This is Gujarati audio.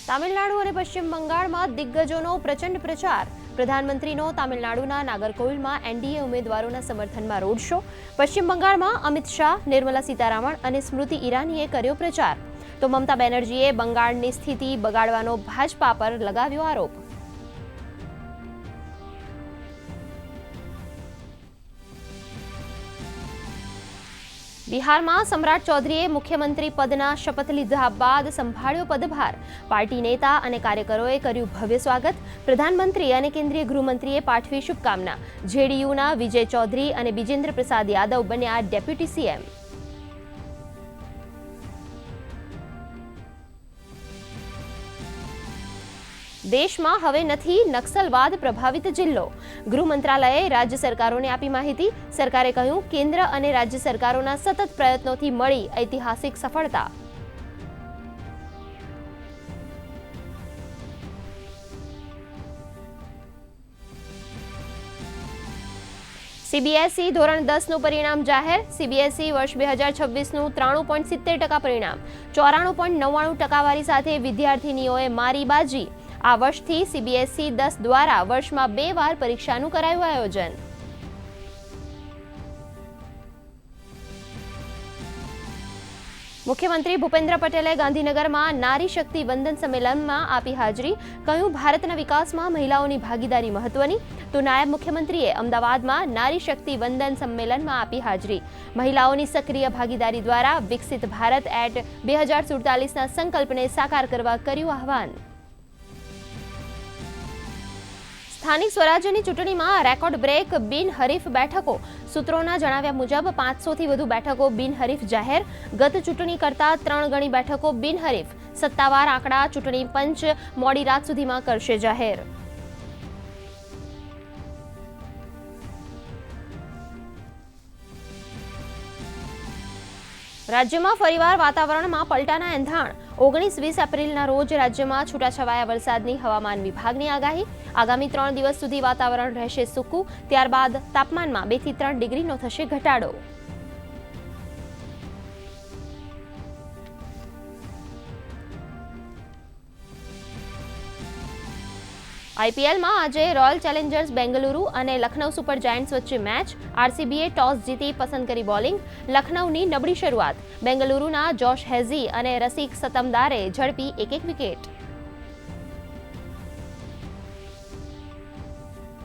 તામિલનાડુ અને પશ્ચિમ બંગાળમાં દિગ્ગજોનો પ્રચંડ પ્રચાર. પ્રધાનમંત્રીનો તામિલનાડુના નાગરકોઇલમાં એનડીએ ઉમેદવારોના સમર્થનમાં રોડ શો. પશ્ચિમ બંગાળમાં અમિત શાહ, નિર્મલા સીતારામન અને સ્મૃતિ ઈરાનીએ કર્યો પ્રચાર. તો મમતા બેનર્જીએ બંગાળની સ્થિતિ બગાડવાનો ભાજપા પર લગાવ્યો આરોપ. બિહારમાં સમ્રાટ ચૌધરીએ મુખ્યમંત્રી પદના શપથ લીધા બાદ સંભાળ્યો પદભાર. પાર્ટી નેતા અને કાર્યકરોએ કર્યું ભવ્ય સ્વાગત. પ્રધાનમંત્રી અને કેન્દ્રીય ગૃહમંત્રીએ પાઠવી શુભકામના. જેડીયુના વિજય ચૌધરી અને બિજેન્દ્ર પ્રસાદ યાદવ બન્યા ડેપ્યુટી સીએમ. દેશમાં હવે નથી નક્સલવાદ પ્રભાવિત જિલ્લો. ગૃહ મંત્રાલયે રાજ્ય સરકારોને આપી માહિતી. સરકારે કહ્યું, કેન્દ્ર અને રાજ્ય સરકારોના સતત પ્રયત્નોથી મળી ઐતિહાસિક સફળતા. સીબીએસઈ ધોરણ 10નું પરિણામ જાહેર. સીબીએસઈ વર્ષ 2026નું 93.70% પરિણામ. 94.99% ટકાવારી સાથે વિદ્યાર્થીનીઓએ મારી બાજી. આ વર્ષથી સીબીએસઈ 10 દ્વારા વર્ષમાં 2 વાર પરીક્ષાનું કરાયું આયોજન. મુખ્યમંત્રી ભૂપેન્દ્ર પટેલે ગાંધીનગરમાં નારી શક્તિ વંદન સંમેલનમાં આપી હાજરી. કહ્યું, ભારતના વિકાસમાં મહિલાઓની ભાગીદારી મહત્વની. તો નાયબ મુખ્યમંત્રીએ અમદાવાદમાં નારી શક્તિ વંદન સંમેલનમાં આપી હાજરી. મહિલાઓની સક્રિય ભાગીદારી દ્વારા વિકસિત ભારત એટ 2047ના સંકલ્પને સાકાર કરવા કર્યું આહ્વાન. સ્થાનિક સ્વરાજ્યની ચૂંટણીમાં રેકોર્ડ બ્રેક બિનહરીફ બેઠકો. સૂત્રોના જણાવ્યા મુજબ 500થી વધુ બેઠકો બિનહરીફ જાહેર. ગત ચૂંટણી કરતાં 3 ગણી બેઠકો બિનહરીફ. સત્તાવાર આંકડા ચૂંટણી પંચ મોડી રાત સુધીમાં કરશે જાહેર. રાજ્યમાં ફરીવાર વાતાવરણમાં પલટાના એંધાણ. 19-20 એપ્રિલના રોજ રાજ્યમાં છૂટાછવાયા વરસાદની હવામાન વિભાગની આગાહી. આગામી 3 દિવસ સુધી વાતાવરણ રહેશે સૂકું. ત્યારબાદ તાપમાનમાં 2 થી 3 ડિગ્રીનો થશે ઘટાડો. આઈપીએલમાં આજે રોયલ ચેલેન્જર્સ બેંગલુરુ અને લખનઉ સુપર જાયન્ટ્સ વચ્ચે મેચ. આરસીબીએ ટોસ જીતી પસંદ કરી બોલિંગ. લખનઉની નબળી શરૂઆત. બેંગલુરુના જોશ હેઝી અને રસિક સતમદારે ઝડપી 1-1 વિકેટ.